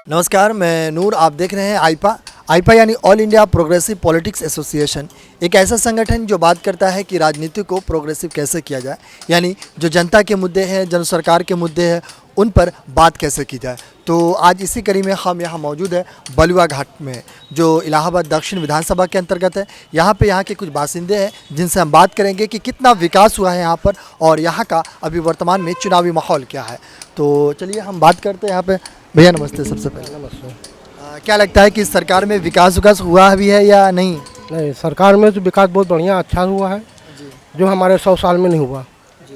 नमस्कार, मैं नूर। आप देख रहे हैं आईपा। आईपा यानी all India progressive politics association, एक ऐसा संगठन जो बात करता है कि राजनीति को प्रोग्रेसिव कैसे किया जाए, यानी जो जनता के मुद्दे हैं, जन सरकार के मुद्दे हैं, उन पर बात कैसे की जाए। तो आज इसी कड़ी में हम यहाँ मौजूद है बलुआ घाट में, जो इलाहाबाद दक्षिण विधानसभा के अंतर्गत है। यहाँ के कुछ बासिंदे हैं जिनसे हम बात करेंगे कि कितना विकास हुआ है यहाँ पर और यहाँ का अभी वर्तमान में चुनावी माहौल क्या है। तो चलिए हम बात करते हैं यहाँ पे। भैया नमस्ते। सबसे पहले नमस्ते। क्या लगता है कि इस सरकार में विकास हुआ भी है या नहीं? नहीं, सरकार में तो विकास बहुत बढ़िया अच्छा हुआ है जी जो हमारे 100 साल में नहीं हुआ। जी।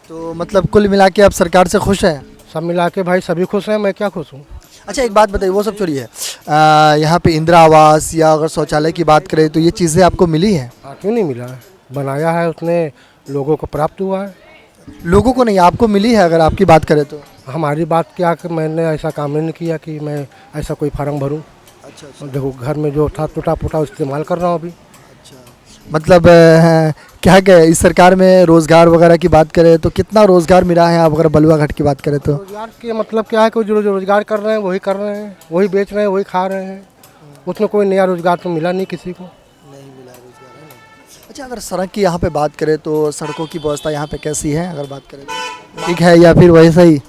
तो मतलब कुल मिला के आप सरकार से खुश हैं? सब मिला के भाई सभी खुश हैं, मैं क्या खुश हूँ। अच्छा, एक बात बताइए, वो सब छोड़िए, यहाँ पे इंदिरा आवास या अगर शौचालय की बात करें तो ये चीज़ें आपको मिली हैं? हाँ, क्यों नहीं मिला है, बनाया है उसने, लोगों को प्राप्त हुआ है। लोगों को नहीं, आपको मिली है अगर आपकी बात करें तो? हमारी बात क्या कि मैंने ऐसा काम नहीं किया कि मैं ऐसा कोई फार्म भरूँ। अच्छा। देखो घर में जो था टूटा फूटा इस्तेमाल कर रहा हूँ अभी। अच्छा, मतलब क्या कहे, इस सरकार में रोज़गार वगैरह की बात करें तो कितना रोज़गार मिला है आप अगर बलुआ घाट की बात करें तो? रोजगार के मतलब क्या है कि जो रोजगार कर रहे हैं वही कर रहे हैं, वही बेच रहे हैं, वही खा रहे हैं। उसमें कोई नया रोजगार तो मिला नहीं किसी को। नहीं मिला रोज़गार, है ना? अच्छा, अगर सड़क की यहाँ पे बात करें तो सड़कों की व्यवस्था यहाँ पे कैसी है अगर बात करें तो? ठीक है या फिर वैसा ही?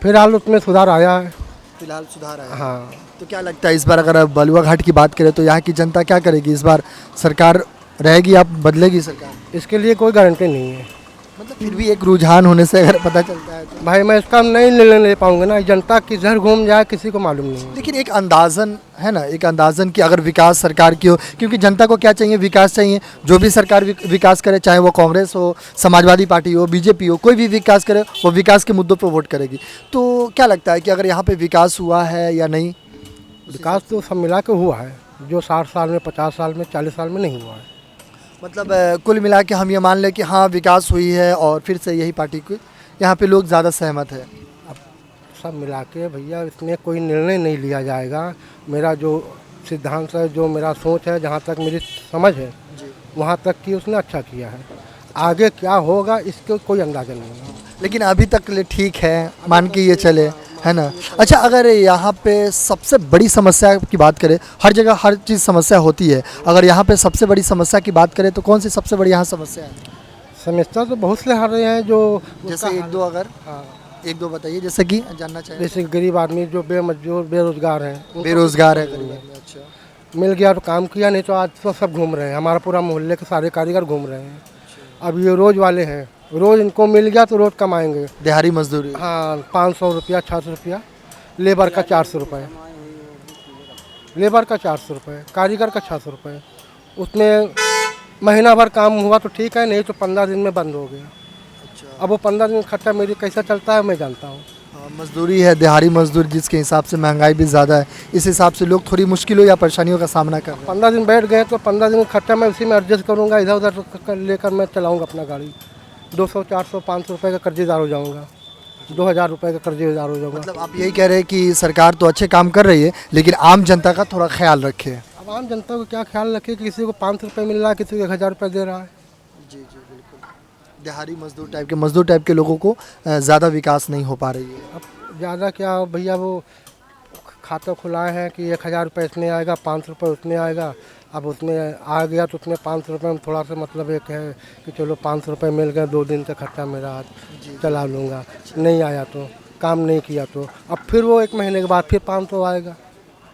फिलहाल उसमें सुधार आया है। फिलहाल सुधार आया है। हाँ, तो क्या लगता है इस बार अगर बलुआ घाट की बात करें तो यहाँ की जनता क्या करेगी इस बार? सरकार रहेगी या बदलेगी सरकार? इसके लिए कोई गारंटी नहीं है। मतलब फिर भी एक रुझान होने से अगर पता चलता है तो। भाई मैं इसका नहीं निर्णय ले पाऊंगा ना, जनता किधर घूम जाए किसी को मालूम नहीं है। लेकिन एक अंदाजन है ना, एक अंदाजन कि अगर विकास सरकार की हो, क्योंकि जनता को क्या चाहिए? विकास चाहिए। जो भी सरकार विकास करे, चाहे वो कांग्रेस हो, समाजवादी पार्टी हो, बीजेपी हो, कोई भी विकास करे, वो विकास के मुद्दों पर वोट करेगी। तो क्या लगता है कि अगर यहाँ पे विकास हुआ है या नहीं? विकास तो सब मिला के हुआ है, जो 60 साल में, 50 साल में, 40 साल में नहीं हुआ है। मतलब कुल मिला के हम ये मान लें कि हाँ विकास हुई है और फिर से यही पार्टी को यहाँ पे लोग ज़्यादा सहमत है। अब सब मिला के भैया इसमें कोई निर्णय नहीं लिया जाएगा। मेरा जो सिद्धांत है, जो मेरा सोच है, जहाँ तक मेरी समझ है वहाँ तक कि उसने अच्छा किया है। आगे क्या होगा इसको कोई अंदाजा नहीं है। लेकिन अभी तक ले ठीक है, मान के ये चले, है ना? अच्छा, अगर यहाँ पे सबसे बड़ी समस्या की बात करें, हर जगह हर चीज़ समस्या होती है, अगर यहाँ पे सबसे बड़ी समस्या की बात करें तो कौन सी सबसे बड़ी यहाँ समस्या है? समस्या तो बहुत से हार रहे हैं जो जैसे एक दो, अगर हाँ, एक दो बताइए, जैसे कि जानना चाहिए। जैसे गरीब आदमी जो बेमजदूर बेरोजगार हैं, बेरोजगार है गरीब आदमी। अच्छा। मिल गया तो काम किया, नहीं तो आज तो सब घूम रहे हैं। हमारा पूरा मोहल्ले के सारे कारीगर घूम रहे हैं। अब ये रोज़ वाले हैं, रोज़ इनको मिल गया तो रोज़ कमाएंगे। दिहाड़ी मजदूरी। हाँ, 500 रुपया, 600 रुपया, लेबर का 400 रुपये, लेबर का 400 रुपये, कारीगर का 600 रुपये। उसमें महीना भर काम हुआ तो ठीक है, नहीं तो 15 दिन में बंद हो गया। अच्छा। अब वो 15 दिन खर्चा मेरी कैसा चलता है मैं जानता हूँ। हाँ, मजदूरी है, दिहाड़ी मजदूर, जिसके हिसाब से महंगाई भी ज़्यादा है, इस हिसाब से लोग थोड़ी मुश्किलों या परेशानियों का सामना कर रहे हैं। 15 दिन बैठ गए तो 15 दिन का खर्चा मैं उसी में एडजस्ट करूँगा, इधर उधर लेकर मैं चलाऊँगा अपना गाड़ी। 200, 400, 500 रुपये का कर्जेदार हो जाऊँगा, 2000 रुपये का कर्जेदार हो जाऊँगा। मतलब आप यही कह रहे हैं कि सरकार तो अच्छे काम कर रही है, लेकिन आम जनता का थोड़ा ख्याल रखे। अब आम जनता को क्या ख्याल रखे कि किसी को 500 रुपये मिल रहा है, किसी को 1000 रुपये दे रहा है। जी जी बिल्कुल। दिहाड़ी मजदूर टाइप के लोगों को ज़्यादा विकास नहीं हो पा रही है। अब ज़्यादा क्या भैया, वो खाता खुलाए हैं कि 1000 रुपये इसमें आएगा, 500 रुपये उसमें आएगा। अब उसमें आ गया तो उसमें 500 रुपये में थोड़ा सा मतलब एक है कि चलो 500 रुपये मिल गए, 2 दिन का खर्चा मेरा आज चला लूँगा। नहीं आया तो, काम नहीं किया तो अब फिर वो 1 महीने के बाद फिर 500 आएगा,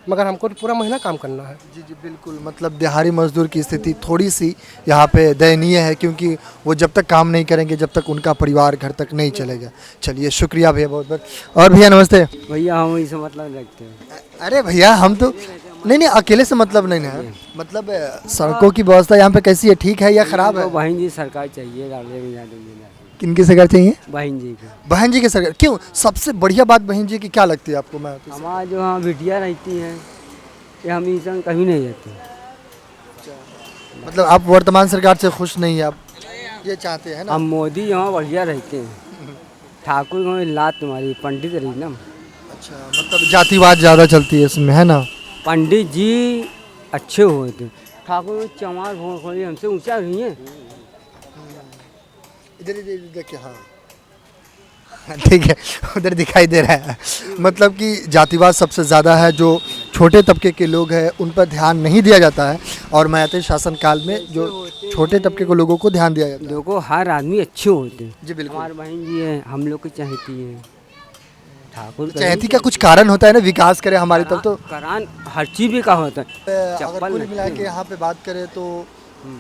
मगर हमको तो पूरा महीना काम करना है। जी जी बिल्कुल। मतलब दिहाड़ी मजदूर की स्थिति थोड़ी सी यहाँ पे दयनीय है, क्योंकि वो जब तक काम नहीं करेंगे, जब तक उनका परिवार घर तक नहीं चलेगा। चलिए, शुक्रिया भैया बहुत बहुत। और भैया नमस्ते। भैया हम इससे मतलब रखते हैं। अरे भैया, हम तो नहीं अकेले से मतलब नहीं है। मतलब सड़कों की व्यवस्था यहाँ पे कैसी है, ठीक है या ख़राब है? बहन जी सरकार चाहिए, डाले में जा देंगे। किनकी सरकार चाहिए? बहन जी की। बहन जी की सरकार क्यों? सबसे बढ़िया बात बहन जी की क्या लगती है आपको? मैं हमारा जो यहाँ बिटिया रहती है, ये हम इस कहीं नहीं रहते। मतलब आप वर्तमान सरकार से खुश नहीं है, आप ये चाहते हैं ना? हम मोदी यहाँ बढ़िया रहते हैं। ठाकुर को लात तुम्हारी पंडित रही ना। अच्छा, मतलब जातिवाद ज़्यादा चलती है इसमें, है ना? पंडित जी अच्छे हुए थे। ठाकुर में चमार भोंसड़ी हमसे ऊंचा नहीं है। इधर इधर देखिए। हाँ, ठीक है, उधर दिखाई दे रहा है। मतलब कि जातिवाद सबसे ज़्यादा है, जो छोटे तबके के लोग हैं उन पर ध्यान नहीं दिया जाता है, और मयाती शासन काल में जो छोटे तबके के लोगों को ध्यान दिया जाता है। देखो हर आदमी अच्छे होते हैं। जी बिल्कुल। हमारे बहन जी हैं, हम लोग की चाहती है ठाकुर चहती का कुछ कारण होता है ना, विकास करे हमारी तरफ तो। करान हर चीज का होता है। अगर कुल मिला के यहाँ पे बात करें तो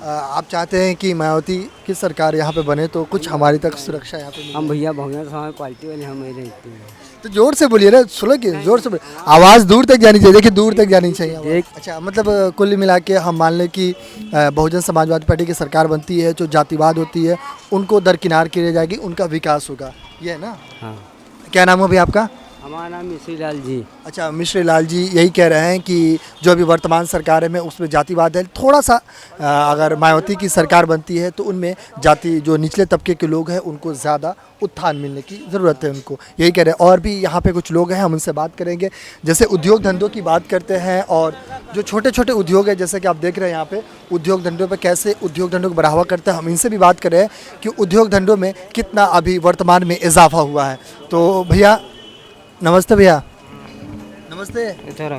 आप चाहते हैं कि मायावती की सरकार यहाँ पे बने तो कुछ हमारी तक सुरक्षा यहाँ पे मिले। हम भैया भगवान समाज पार्टी वाले हम यही रहते हैं। तो जोर से बोलिए ना, सुनो कि जोर से बोलिए, आवाज़ दूर तक जानी चाहिए। देखिए दूर तक जानी चाहिए आवाज़। अच्छा, मतलब कुल मिला के हम मान लें कि बहुजन समाजवादी पार्टी की सरकार बनती है, जो जातिवाद होती है उनको दरकिनार किया जाएगी, उनका विकास होगा, ये है ना। हाँ। क्या नाम है भाई आपका? हमारा नाम मिश्री लाल जी। अच्छा, मिश्री लाल जी यही कह रहे हैं कि जो अभी वर्तमान सरकार है में उसमें जातिवाद है थोड़ा सा। अगर मायावती की सरकार बनती है तो उनमें जाति, जो निचले तबके के लोग हैं उनको ज़्यादा उत्थान मिलने की ज़रूरत है, उनको यही कह रहे हैं। और भी यहाँ पे कुछ लोग हैं, हम उनसे बात करेंगे। जैसे उद्योग धंधों की बात करते हैं, और जो छोटे छोटे उद्योग है जैसे कि आप देख रहे हैं यहाँ पे उद्योग धंधों पर कैसे उद्योग धंधों को बढ़ावा करते हैं, हम इनसे भी बात कर रहे हैं कि उद्योग धंधों में कितना अभी वर्तमान में इजाफा हुआ है। तो भैया नमस्ते। भैया नमस्ते। इधर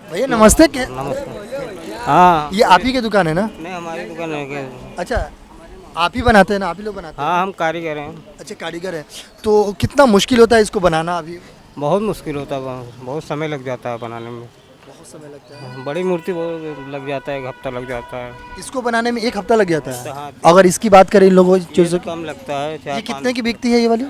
भैया नमस्ते। क्या नमस्ते। हाँ, ये आप ही की दुकान है ना? नहीं हमारी दुकान है क्या? अच्छा, आप ही बनाते हैं ना, आप ही लोग बनाते हैं? हाँ, हम कारीगर हैं। अच्छा, कारीगर है। तो कितना मुश्किल होता है इसको बनाना अभी? बहुत मुश्किल होता है, बहुत समय लग जाता है बनाने में। बहुत समय लगता है। बड़ी मूर्ति बहुत लग जाता है, 1 हफ्ता लग जाता है। इसको बनाने में 1 हफ्ता लग जाता है। हाँ, अगर इसकी बात करें इन लोगों चीज़ों की, कम लगता है। ये कितने की बिकती है ये वाली?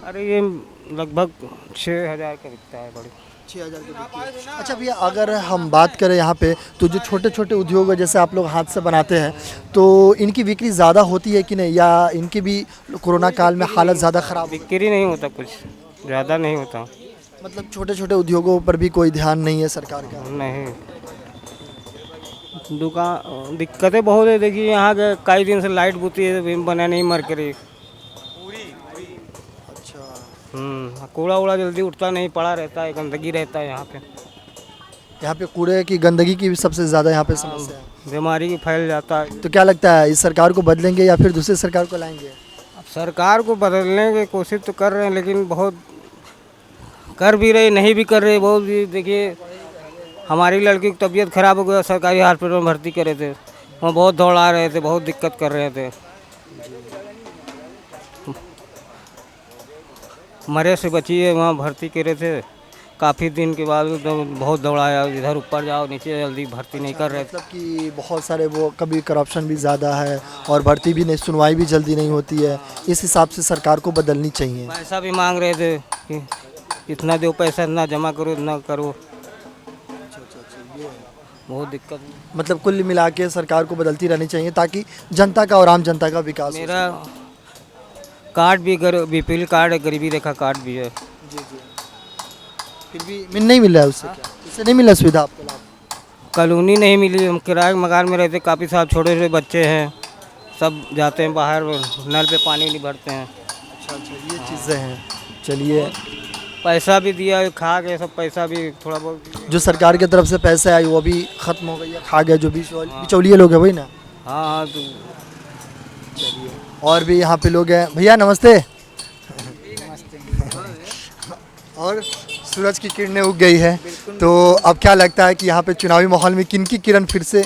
अरे ये लगभग 6,000 का बिकता है बड़ी। 6,000 की बिकती है। अच्छा भैया, अगर हम बात करें यहाँ पे तो जो छोटे छोटे उद्योग है जैसे आप लोग हाथ से बनाते हैं, तो इनकी बिक्री ज़्यादा होती है कि नहीं, या इनकी भी कोरोना काल में हालत ज़्यादा ख़राब? बिक्री नहीं होता, कुछ ज़्यादा नहीं होता। मतलब छोटे छोटे उद्योगों पर भी कोई ध्यान नहीं है सरकार का? नहीं, दुकान दिक्कतें बहुत है। देखिए यहाँ के कई दिन से लाइट बुती है, बना नहीं मरकरी। कूड़ा उड़ा जल्दी उठता नहीं, पड़ा रहता है, गंदगी रहता है यहाँ पे। यहाँ पे कूड़े की गंदगी की भी सबसे ज़्यादा यहाँ पे समस्या है, बीमारी की फैल जाता है। तो क्या लगता है इस सरकार को बदलेंगे या फिर दूसरी सरकार को लाएंगे? अब सरकार को बदलने की कोशिश तो कर रहे हैं, लेकिन बहुत कर भी रहे, नहीं भी कर रहे बहुत भी। देखिए हमारी लड़की की तबीयत खराब हो गया, सरकारी हॉस्पिटल में भर्ती करे थे, वहाँ बहुत दौड़ा रहे थे, बहुत दिक्कत कर रहे थे। मरे से बची है, वहाँ भर्ती करे थे, काफ़ी दिन के बाद तो बहुत दौड़ाया, इधर ऊपर जाओ नीचे, जल्दी भर्ती नहीं कर रहे थे। मतलब कि बहुत सारे वो कभी करप्शन भी ज़्यादा है और भर्ती भी नहीं, सुनवाई भी जल्दी नहीं होती है। इस हिसाब से सरकार को बदलनी चाहिए। पैसा भी मांग रहे थे कि इतना दो, पैसा इतना जमा करो, इतना करो, बहुत दिक्कत। मतलब कुल मिला के सरकार को बदलती रहनी चाहिए ताकि जनता का और आम जनता का विकास हो। मेरा कार्ड भी बीपीएल कार्ड है, गरीबी रेखा कार्ड भी है। जी जी, फिर भी नहीं मिल रहा है उससे? क्या उससे नहीं मिला सुविधा आपको लाभ? कॉलोनी नहीं मिली, हम किराए के मकान में रहते, काफ़ी सारे छोटे छोटे बच्चे हैं, सब जाते हैं बाहर, नल पे पानी नहीं भरते हैं। अच्छा अच्छा, ये चीज़ें हैं। चलिए, पैसा भी दिया, खा गए सब, पैसा भी थोड़ा बहुत जो सरकार की तरफ से पैसे आए वो भी ख़त्म हो गई है, खा गया जो बिचौलिए लोग हैं वही ना। हाँ हाँ। तो चलिए, और भी यहाँ पे लोग हैं। भैया नमस्ते। और सूरज की किरणें उग गई है, तो अब क्या लगता है कि यहाँ पे चुनावी माहौल में किन की किरण फिर से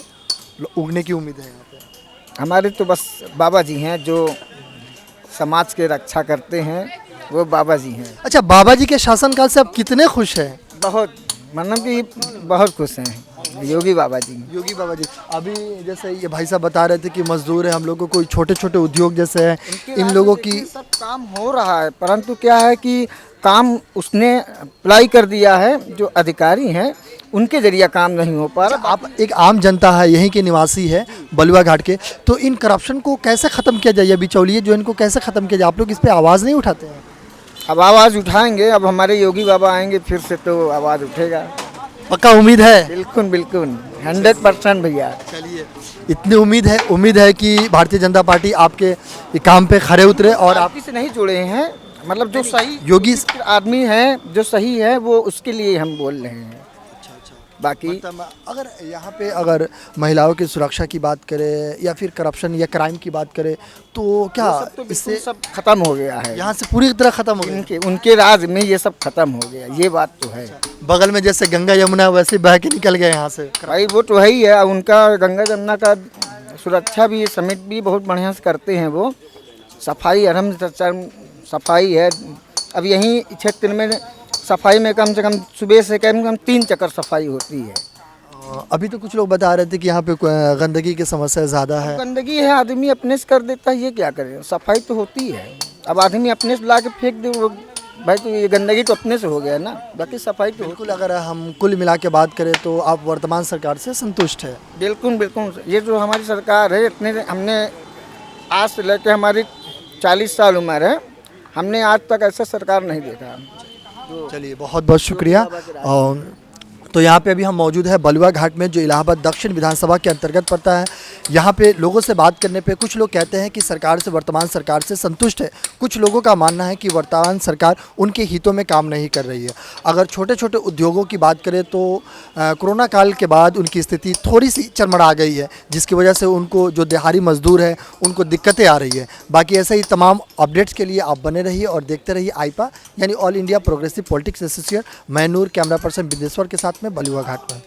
उगने की उम्मीद है यहाँ पे? हमारे तो बस बाबा जी हैं जो समाज के रक्षा करते हैं, वो बाबा जी हैं। अच्छा, बाबा जी के शासनकाल से आप कितने खुश हैं? बहुत, मतलब कि बहुत खुश हैं योगी बाबा जी। योगी बाबा जी, अभी जैसे ये भाई साहब बता रहे थे कि मजदूर है हम लोग को, कोई छोटे छोटे उद्योग जैसे हैं इन लोगों की सब काम हो रहा है, परंतु क्या है कि काम उसने अप्लाई कर दिया है, जो अधिकारी हैं उनके जरिए काम नहीं हो पा रहा। आप एक आम जनता है, यहीं के निवासी है बलुआ घाट के, तो इन करप्शन को कैसे ख़त्म किया जाए, बिचौलिए जो इनको कैसे ख़त्म किया जाए? आप लोग इस पर आवाज़ नहीं उठाते हैं? अब आवाज़ उठाएंगे, अब हमारे योगी बाबा आएंगे फिर से तो आवाज़ उठेगा। पक्का उम्मीद है? बिल्कुल बिल्कुल, 100% भैया। चलिए, इतनी उम्मीद है कि भारतीय जनता पार्टी आपके काम पे खरे उतरे और आप पार्टी से नहीं जुड़े हैं, मतलब जो सही योगी आदमी है, जो सही है, वो उसके लिए हम बोल रहे हैं। बाकी मतलब अगर यहाँ पे अगर महिलाओं की सुरक्षा की बात करें या फिर करप्शन या क्राइम की बात करें तो क्या तो इससे सब खत्म हो गया है। यहाँ से पूरी तरह खत्म हो गया? उनके राज में ये सब खत्म हो गया, ये बात तो है। बगल में जैसे गंगा यमुना वैसे बह के निकल गए यहाँ से। भाई वो तो है ही है, उनका गंगा जमुना का सुरक्षा भी समिति भी बहुत बढ़िया से करते हैं। वो सफाई सफाई है। अब यहीं क्षेत्र में सफाई में कम से कम सुबह से कम से कम 3 चक्कर सफाई होती है। अभी तो कुछ लोग बता रहे थे कि यहाँ पे गंदगी की समस्या ज़्यादा है। गंदगी है, आदमी अपने से कर देता है, ये क्या करे, सफाई तो होती है। अब आदमी अपने से ला के फेंक दे वो, भाई तो ये गंदगी तो अपने से हो गया ना, बाकी सफाई तो बिल्कुल। अगर हम कुल मिला के बात करें तो आप वर्तमान सरकार से संतुष्ट है? बिल्कुल बिल्कुल। ये जो हमारी सरकार है, इतने हमने आज से लेकर हमारी 40 साल उम्र है, हमने आज तक ऐसा सरकार नहीं देखा। चलिए बहुत बहुत शुक्रिया। और तो यहाँ पे अभी हम मौजूद है बलुआ घाट में, जो इलाहाबाद दक्षिण विधानसभा के अंतर्गत पड़ता है। यहाँ पे लोगों से बात करने पे कुछ लोग कहते हैं कि सरकार से, वर्तमान सरकार से संतुष्ट है। कुछ लोगों का मानना है कि वर्तमान सरकार उनके हितों में काम नहीं कर रही है। अगर छोटे छोटे उद्योगों की बात करें तो कोरोना काल के बाद उनकी स्थिति थोड़ी सी चरमरा गई है, जिसकी वजह से उनको जो दिहाड़ी मजदूर है उनको दिक्कतें आ रही है। बाकी ऐसे ही तमाम अपडेट्स के लिए आप बने रहिए और देखते रहिए आईपा यानी all India progressive politics association. मैं नूर, कैमरा पर्सन बिंदेश्वर के साथ में बलुआ घाट में।